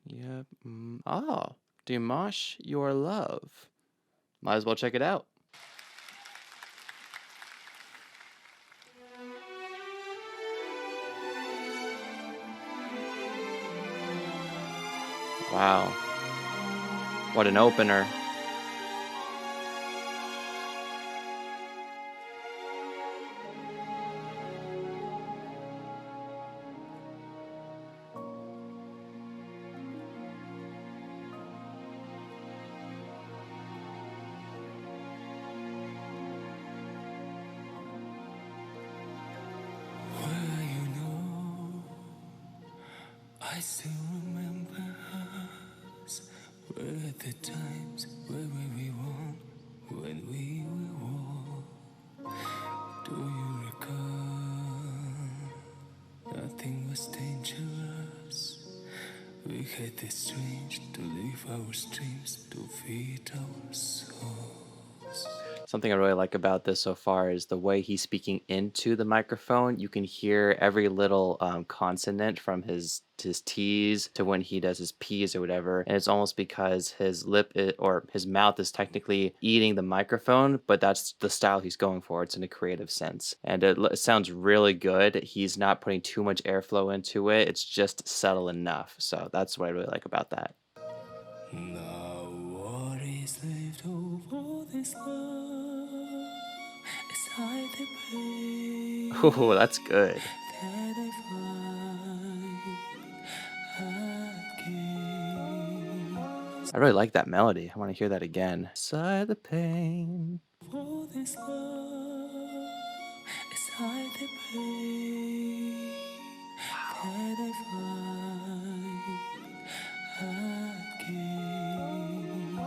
Yep. Oh, Dimash, your love. Might as well check it out. Wow. What an opener. I still remember us, were the times where we won, when we were war. Do you recall? Nothing was dangerous. We had the strange to live our streams, to feed our souls. Something I really like about this so far is the way he's speaking into the microphone. You can hear every little consonant from his T's to when he does his P's or whatever. And it's almost because his or his mouth is technically eating the microphone, but that's the style he's going for. It's in a creative sense. And it sounds really good. He's not putting too much airflow into it. It's just subtle enough. So that's what I really like about that. Now what is left over this love is hide the pain. Oh, that's good. That I find again. I really like that melody. I want to hear that again. Sigh the pain. For this love is hide the pain. That I find again.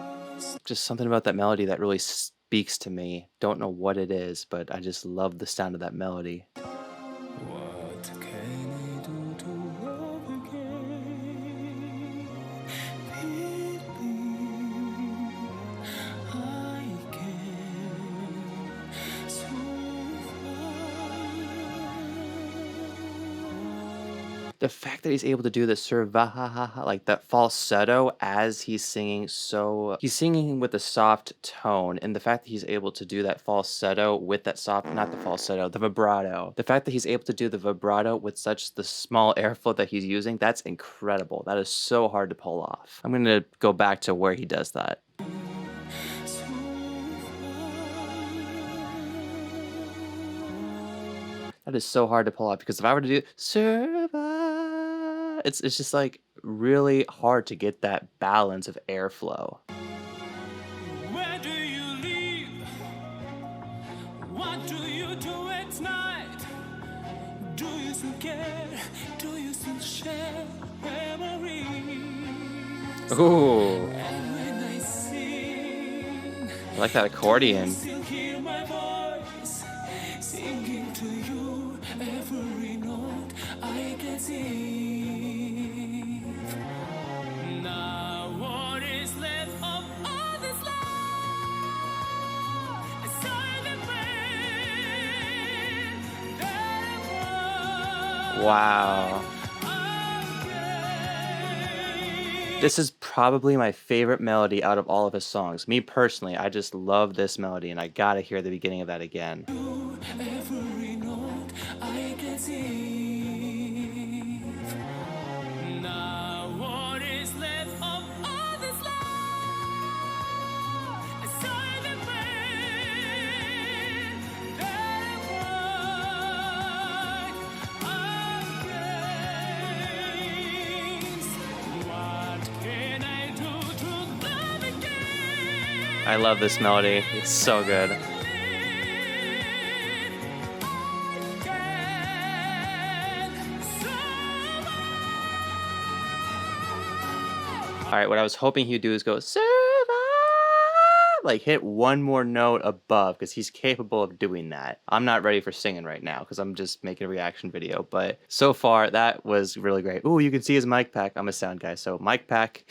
Just something about that melody that really speaks to me. Don't know what it is, but I just love the sound of that melody. What can I do to love again? Believe I can survive. The fact that he's able to do the survive, like that falsetto as he's singing, he's singing with a soft tone, and the fact that he's able to do that falsetto with that soft, not the falsetto, the vibrato. The fact that he's able to do the vibrato with such the small airflow that he's using, that's incredible. That is so hard to pull off. I'm gonna go back to where he does that. That is so hard to pull off because if I were to do survive, it's just like really hard to get that balance of airflow. Where do you live? What do you do at night? Do you still care? Do you still share memories? Ooh, And when I sing, I like that accordion. still hear my voice singing to you every note I can sing. Now what is left of all this love? Aside the pain that I Wow. This is probably my favorite melody out of all of his songs. Me personally, I just love this melody, and I gotta hear the beginning of that again. every note I can sing. Now what is left of all this love? Aside the pain that I find against. What can I do to love again? I love this melody. It's so good. All right, what I was hoping he'd do is go survive, like hit one more note above, because he's capable of doing that. I'm not ready for singing right now because I'm just making a reaction video, but so far that was really great. Ooh, you can see his mic pack. I'm a sound guy, so mic pack.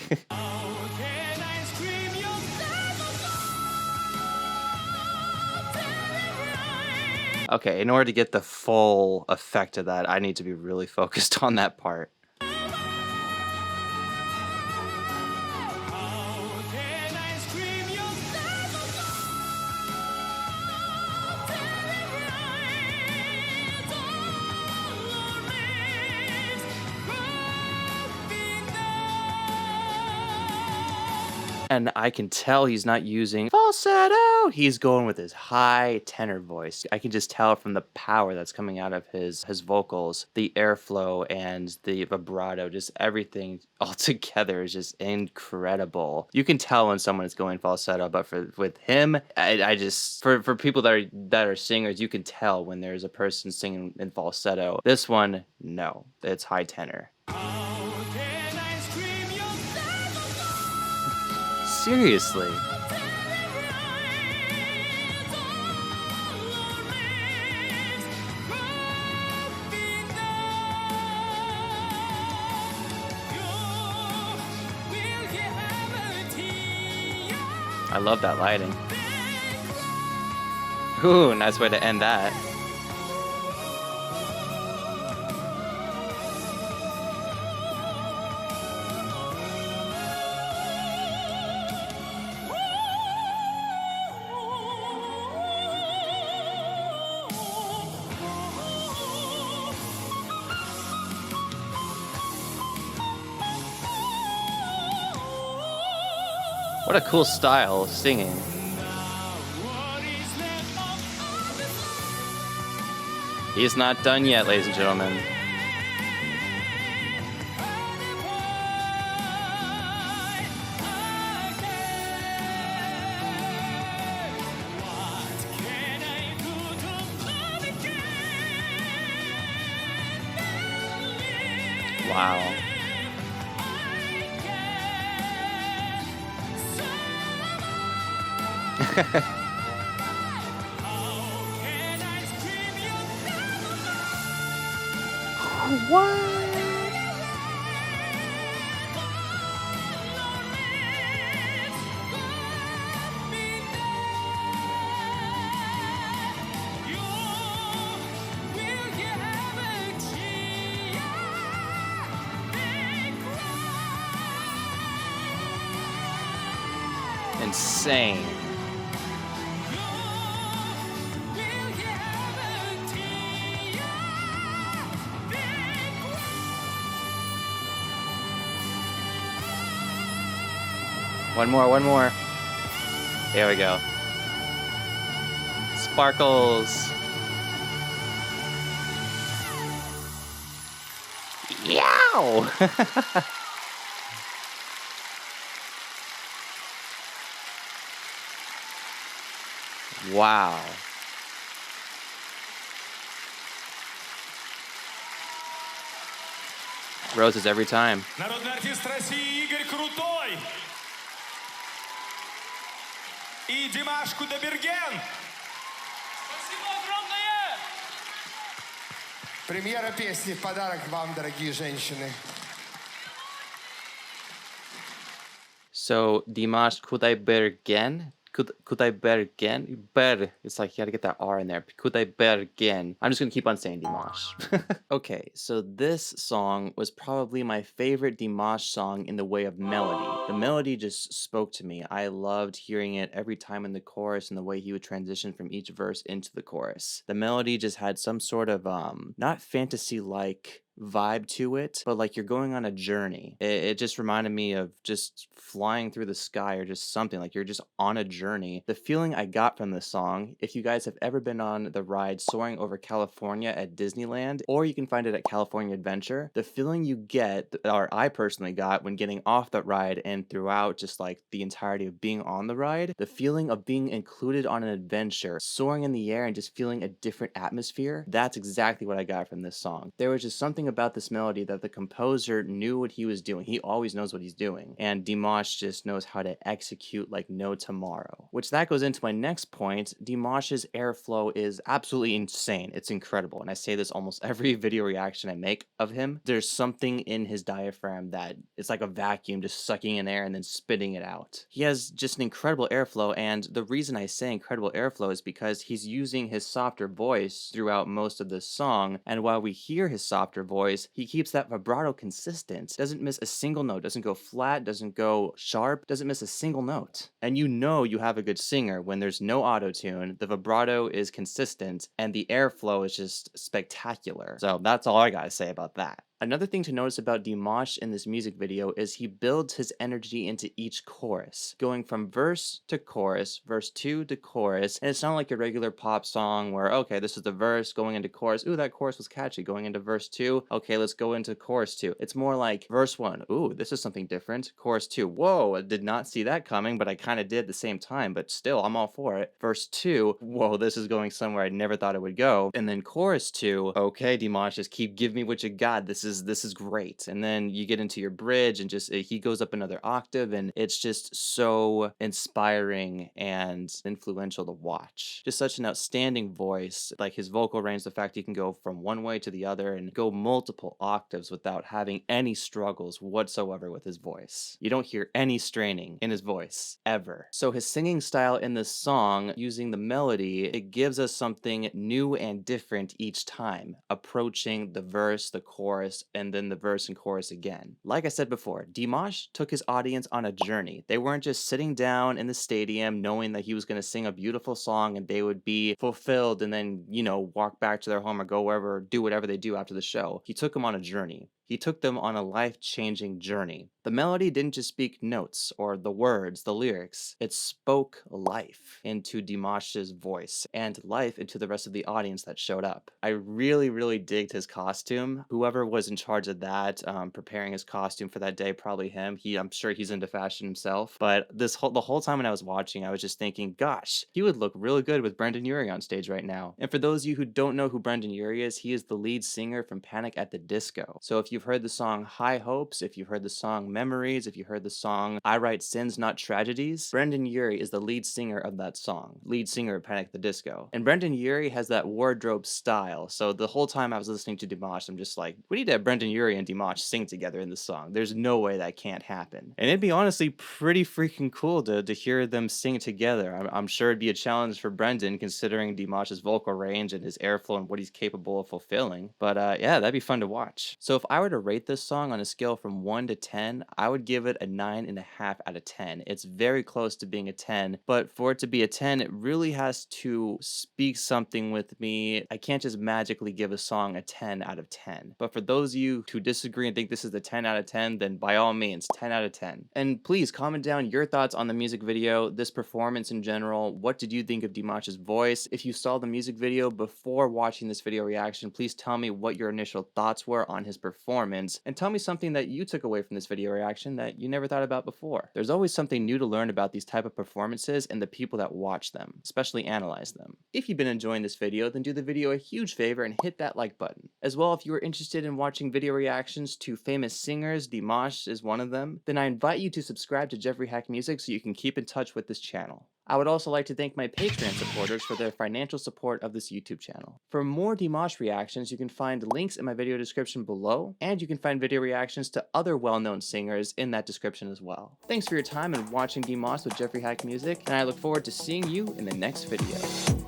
Okay, in order to get the full effect of that, I need to be really focused on that part. And I can tell he's not using falsetto. He's going with his high tenor voice. I can just tell from the power that's coming out of his vocals, the airflow and the vibrato, just everything all together is just incredible. You can tell when someone is going falsetto, but with him, I just for people that are singers, you can tell when there's a person singing in falsetto. This one, no, it's high tenor. Seriously. I love that lighting. Ooh, nice way to end that. What a cool style of singing. He's not done yet, ladies and gentlemen. Wow. What? Insane. One more. There we go. Sparkles. Yow! Wow. Roses every time. Народный артист России Игорь Крутой и Димаш Кудайберген. Спасибо огромное! Премьера песни в подарок вам, дорогие женщины. So Dimash Kudaibergen, Kudaibergen, it's like you gotta get that R in there. Kudaibergen. I'm just gonna keep on saying Dimash. Okay, so this song was probably my favorite Dimash song in the way of melody. The melody just spoke to me. I loved hearing it every time in the chorus and the way he would transition from each verse into the chorus. The melody just had some sort of not fantasy-like vibe to it, but like you're going on a journey. It just reminded me of just flying through the sky or just something, like you're just on a journey. The feeling I got from this song, if you guys have ever been on the ride Soaring Over California at Disneyland, or you can find it at California Adventure, the feeling you get, or I personally got when getting off that ride and throughout just like the entirety of being on the ride, the feeling of being included on an adventure, soaring in the air and just feeling a different atmosphere, that's exactly what I got from this song. There was just something about this melody that the composer knew what he was doing. He always knows what he's doing. And Dimash just knows how to execute like no tomorrow. Which that goes into my next point. Dimash's airflow is absolutely insane. It's incredible. And I say this almost every video reaction I make of him. There's something in his diaphragm that it's like a vacuum just sucking in air and then spitting it out. He has just an incredible airflow, and the reason I say incredible airflow is because he's using his softer voice throughout most of this song, and while we hear his softer voice, he keeps that vibrato consistent, doesn't miss a single note, doesn't go flat, doesn't go sharp, doesn't miss a single note. And you know you have a good singer when there's no auto-tune, the vibrato is consistent, and the airflow is just spectacular. So that's all I gotta say about that. Another thing to notice about Dimash in this music video is he builds his energy into each chorus, going from verse to chorus, verse 2 to chorus, and it's not like a regular pop song where, okay, this is the verse going into chorus, ooh, that chorus was catchy, going into verse 2, okay, let's go into chorus 2. It's more like verse 1, ooh, this is something different, chorus 2, whoa, I did not see that coming, but I kind of did at the same time, but still, I'm all for it. Verse 2, whoa, this is going somewhere I never thought it would go, and then chorus 2, okay, Dimash, just keep giving me what you got, this is great. And then you get into your bridge and just he goes up another octave, and it's just so inspiring and influential to watch. Just such an outstanding voice, like his vocal range, the fact he can go from one way to the other and go multiple octaves without having any struggles whatsoever with his voice. You don't hear any straining in his voice ever. So his singing style in this song, using the melody, it gives us something new and different each time, approaching the verse, the chorus, and then the verse and chorus again. Like I said before, Dimash took his audience on a journey. They weren't just sitting down in the stadium knowing that he was going to sing a beautiful song and they would be fulfilled and then, walk back to their home or go wherever, do whatever they do after the show. He took them on a journey. He took them on a life-changing journey. The melody didn't just speak notes or the words, the lyrics. It spoke life into Dimash's voice and life into the rest of the audience that showed up. I really, really digged his costume. Whoever was in charge of that, preparing his costume for that day, probably him. I'm sure he's into fashion himself. But the whole time when I was watching, I was just thinking, gosh, he would look really good with Brendan Urie on stage right now. And for those of you who don't know who Brendan Urie is, he is the lead singer from Panic at the Disco. So if you've heard the song High Hopes, if you've heard the song Memories, if you heard the song I Write Sins Not Tragedies, Brendan Urie is the lead singer of that song, lead singer of Panic at the Disco. And Brendan Urie has that wardrobe style. So the whole time I was listening to Dimash, I'm just like, we need to have Brendan Urie and Dimash sing together in the song. There's no way that can't happen. And it'd be honestly pretty freaking cool to hear them sing together. I'm sure it'd be a challenge for Brendan considering Dimash's vocal range and his airflow and what he's capable of fulfilling. But yeah, that'd be fun to watch. So if I were to rate this song on a scale from 1 to 10, I would give it a 9.5 out of 10. It's very close to being a 10, but for it to be a 10, it really has to speak something with me. I can't just magically give a song a 10 out of 10. But for those of you who disagree and think this is a 10 out of 10, then by all means, 10 out of 10. And please comment down your thoughts on the music video, this performance in general. What did you think of Dimash's voice? If you saw the music video before watching this video reaction, please tell me what your initial thoughts were on his performance, and tell me something that you took away from this video reaction that you never thought about before. There's always something new to learn about these type of performances and the people that watch them, especially analyze them. If you've been enjoying this video, then do the video a huge favor and hit that like button. As well, if you are interested in watching video reactions to famous singers, Dimash is one of them, then I invite you to subscribe to Jeffrey Hack Music so you can keep in touch with this channel. I would also like to thank my Patreon supporters for their financial support of this YouTube channel. For more Dimash reactions, you can find links in my video description below, and you can find video reactions to other well-known singers in that description as well. Thanks for your time and watching Dimash with Jeffrey Hack Music, and I look forward to seeing you in the next video.